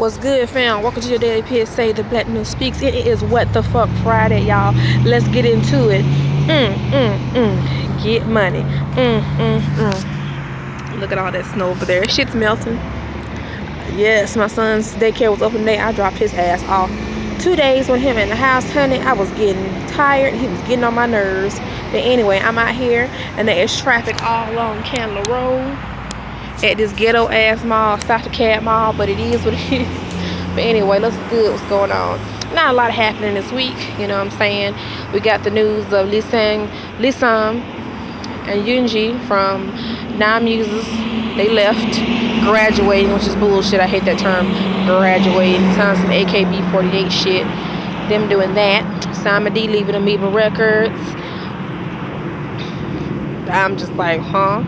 What's good, fam? Welcome to your daily PSA, the Black News Speaks. It is What the Fuck Friday, y'all. Let's get into it. Get money. Look at all that snow over there. Shit's melting. Yes, my son's daycare was open today. I dropped his ass off. 2 days with him in the house, honey. I was getting tired. He was getting on my nerves. But anyway, I'm out here, and there is traffic all along Candler Road at this ghetto ass mall, South Cab Mall, but it is what it is. But anyway, let's good what's going on. Not a lot happening this week, you know what I'm saying? We got the news of Lisam and Yunji from Damm users. They left, graduating, which is bullshit. I hate that term, graduating. Sounds some AKB48 shit. Them doing that. Simon D leaving Amoeba Records. I'm just like, huh?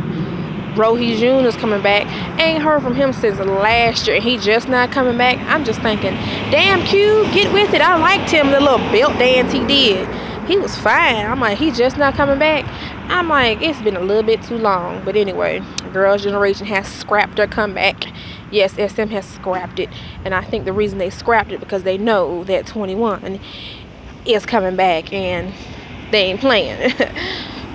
Rohi June is coming back. Ain't heard from him since last year, and he just not coming back. I'm just thinking, damn Q, get with it. I liked him, the little belt dance he did. He was fine. I'm like, he just not coming back. I'm like, it's been a little bit too long. But anyway, Girls' Generation has scrapped their comeback. Yes, SM has scrapped it. And I think the reason they scrapped it because they know that 21 is coming back and they ain't playing.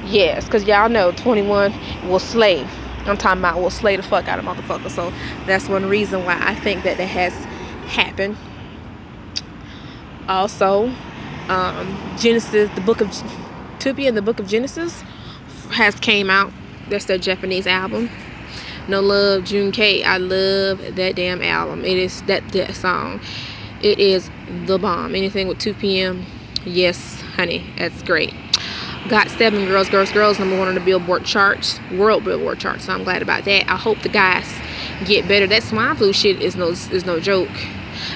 Yes, because y'all know 21 will slay. I'm talking about will slay the fuck out of motherfuckers. So that's one reason why I think that has happened. Also, Genesis, the book of Tupi and the Book of Genesis has came out. That's their Japanese album. No Love, June K. I love that damn album. It is that song. It is the bomb. Anything with 2 p.m. Yes, honey, that's great. Got 7 girls, #1 on the Billboard charts, world Billboard charts. So I'm glad about that. I hope the guys get better. That swine flu shit is no joke.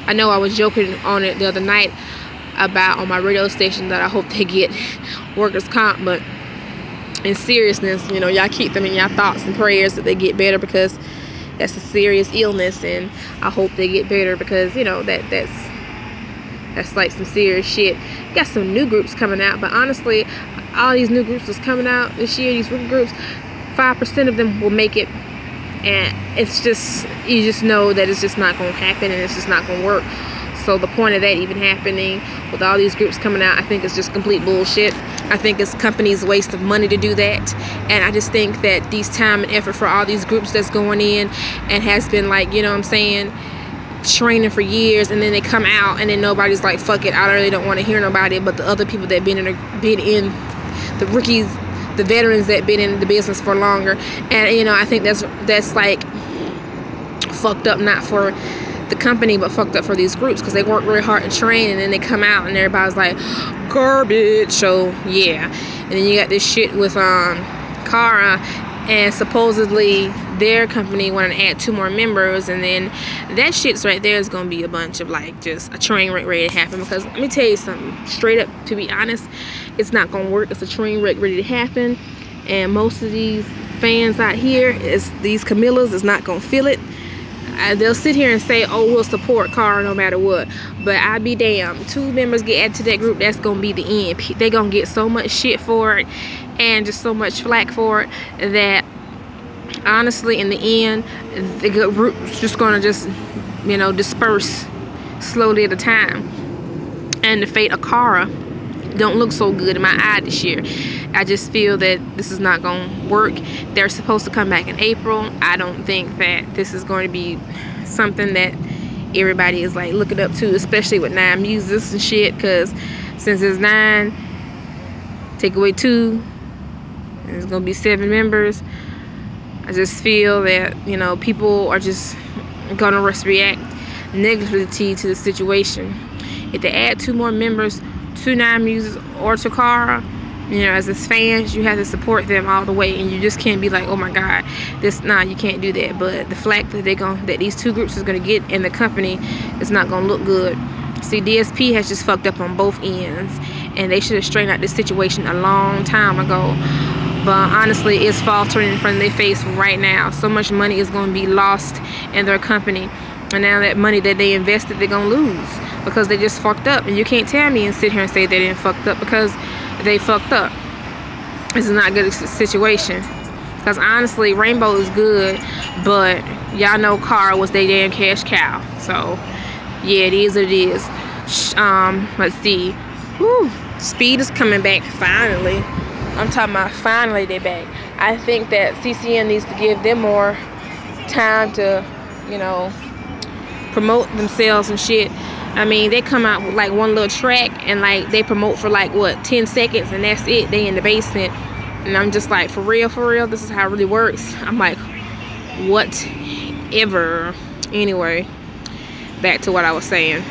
I know I was joking on it the other night about on my radio station that I hope they get workers' comp, but in seriousness, you know, y'all keep them in your thoughts and prayers that they get better because that's a serious illness, and I hope they get better because, you know, that's like some serious shit. Got some new groups coming out, but honestly, all these new groups that's coming out this year, these rookie groups, 5% of them will make it, and it's just, you just know that it's just not going to happen and it's just not going to work. So the point of that even happening with all these groups coming out, I think it's just complete bullshit. I think it's companies' waste of money to do that, and I just think that these time and effort for all these groups that's going in and has been, like, you know what I'm saying, training for years, and then they come out and then nobody's like, fuck it, I really don't want to hear nobody but the other people that been in the rookies, the veterans that been in the business for longer. And you know, I think that's like fucked up, not for the company but fucked up for these groups, because they work really hard to train and then they come out and everybody's like garbage. So yeah, and then you got this shit with Kara, and supposedly their company wanted to add 2 more members, and then that shit's right there is gonna be a bunch of like just a train wreck ready to happen. Because let me tell you something straight up, to be honest, it's not gonna work. It's a train wreck ready to happen, and most of these fans out here, is these Camillas, is not gonna feel it. They'll sit here and say, oh, we'll support Kara no matter what, but I be damned, 2 members get added to that group, that's gonna be the end. They gonna get so much shit for it and just so much flack for it that honestly in the end the group's just gonna just, you know, disperse slowly at a time. And the fate of Kara don't look so good in my eye this year. I just feel that this is not gonna work. They're supposed to come back in April. I don't think that this is going to be something that everybody is like looking up to, especially with 9 musicians and shit, because since it's 9, take away 2, there's gonna be 7 members. I just feel that, you know, people are just gonna react negatively to the situation. If they add 2 more members to 9 Muses or to Kara, you know, as its fans, you have to support them all the way, and you just can't be like, oh my god, you can't do that. But the flack that that these 2 groups is gonna get in the company is not gonna look good. See, DSP has just fucked up on both ends, and they should have straightened out this situation a long time ago. But honestly, it's faltering in front of their face right now. So much money is going to be lost in their company, and now that money that they invested, they're going to lose because they just fucked up. And you can't tell me and sit here and say they didn't fucked up, because they fucked up. This is not a good situation. Because honestly, Rainbow is good, but y'all know Kara was their damn cash cow. So yeah, it is what it is. Let's see. Whew, Speed is coming back finally. I'm talking about finally they're back. I think that CCN needs to give them more time to, you know, promote themselves and shit. I mean, they come out with like one little track and like they promote for like what 10 seconds and that's it. They in the basement. And I'm just like, for real, this is how it really works. I'm like, whatever. Anyway, back to what I was saying.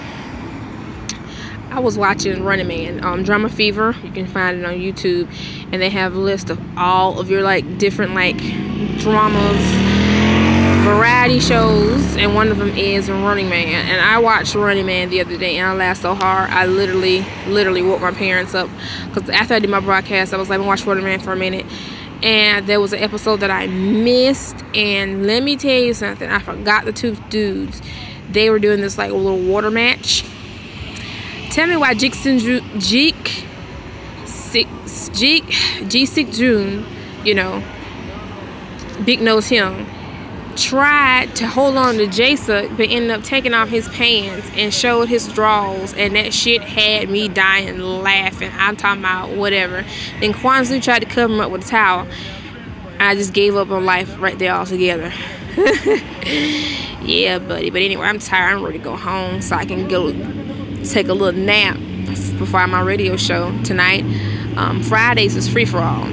I was watching Running Man, Drama Fever. You can find it on YouTube, and they have a list of all of your like different like dramas, variety shows, and one of them is Running Man. And I watched Running Man the other day, and I laughed so hard I literally woke my parents up, because after I did my broadcast I was like, I'm gonna watch Running Man for a minute, and there was an episode that I missed, and let me tell you something, I forgot the two dudes. They were doing this like a little water match. Tell me why G6 June, you know, big nose him, tried to hold on to Jasa, but ended up taking off his pants and showed his drawers, and that shit had me dying laughing. I'm talking about whatever. Then Kwanzaa tried to cover him up with a towel. I just gave up on life right there altogether. Yeah, buddy. But anyway, I'm tired. I'm ready to go home so I can go take a little nap before my radio show tonight. Fridays is free for all,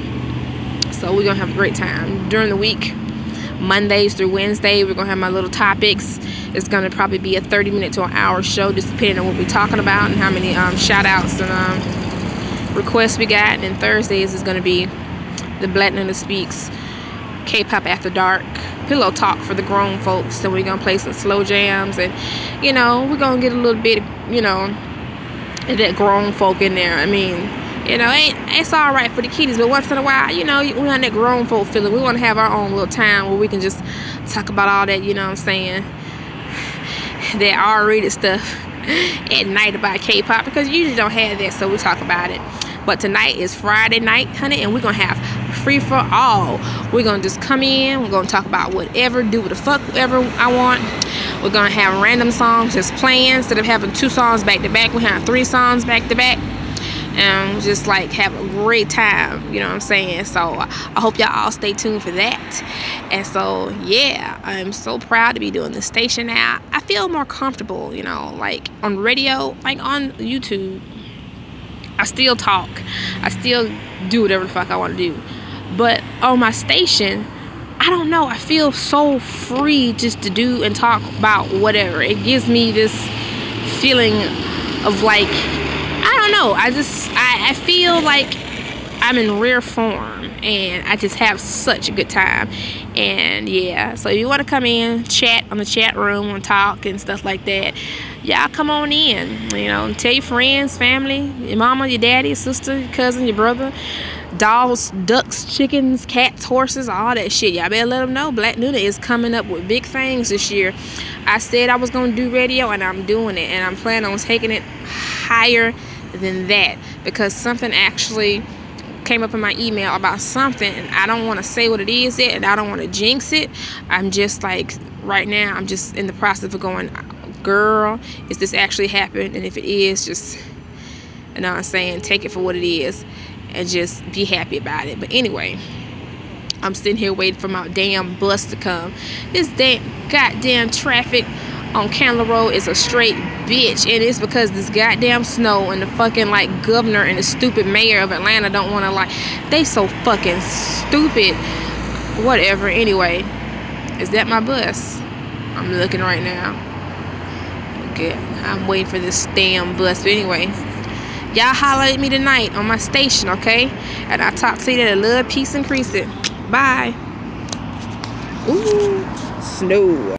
so we're gonna have a great time during the week. Mondays through Wednesday, we're gonna have my little topics. It's gonna probably be a 30-minute to an hour show, just depending on what we're talking about and how many shout outs and requests we got. And then Thursdays is gonna be the Black Noona Speaks K-pop After Dark pillow talk for the grown folks. So we're gonna play some slow jams, and you know, we're gonna get a little bit, you know, of that grown folk in there. I mean, you know, it's all right for the kiddies, but once in a while, you know, we want that grown folk feeling. We want to have our own little time where we can just talk about all that, you know what I'm saying, that R-rated stuff at night about K-pop, because you usually don't have that, so we talk about it. But tonight is Friday night, honey, and we're gonna have free for all. We're gonna just come in, we're gonna talk about whatever, do what the fuck ever I want. We're gonna have random songs just playing. Instead of having 2 songs back to back, we have 3 songs back to back, and just like have a great time, you know what I'm saying. So I hope y'all all stay tuned for that. And so yeah, I'm so proud to be doing this station now. I feel more comfortable, you know, like on radio, like on YouTube. I still talk, I still do whatever the fuck I want to do, but on my station, I don't know, I feel so free just to do and talk about whatever. It gives me this feeling of like, I don't know, I feel like I'm in rare form, and I just have such a good time. And yeah, so if you want to come in, chat on the chat room and talk and stuff like that, y'all come on in, you know, tell your friends, family, your mama, your daddy, your sister, your cousin, your brother, dogs, ducks, chickens, cats, horses, all that shit. Y'all better let them know Black Noona is coming up with big things this year. I said I was going to do radio, and I'm doing it, and I'm planning on taking it higher than that, because something actually came up in my email about something, and I don't want to say what it is yet, and I don't want to jinx it. I'm just like, right now I'm just in the process of going, girl, is this actually happened? And if it is, just, you know what I'm saying, take it for what it is and just be happy about it. But anyway, I'm sitting here waiting for my damn bus to come. This damn goddamn traffic on Candler Road is a straight bitch, and it's because this goddamn snow and the fucking like governor and the stupid mayor of Atlanta don't want to, like, they so fucking stupid. Whatever. Anyway, is that my bus? I'm looking right now. Okay, I'm waiting for this damn bus. But anyway, y'all holler at me tonight on my station, okay? And I'll talk to you at a little peace and crease it. Bye. Ooh, snow.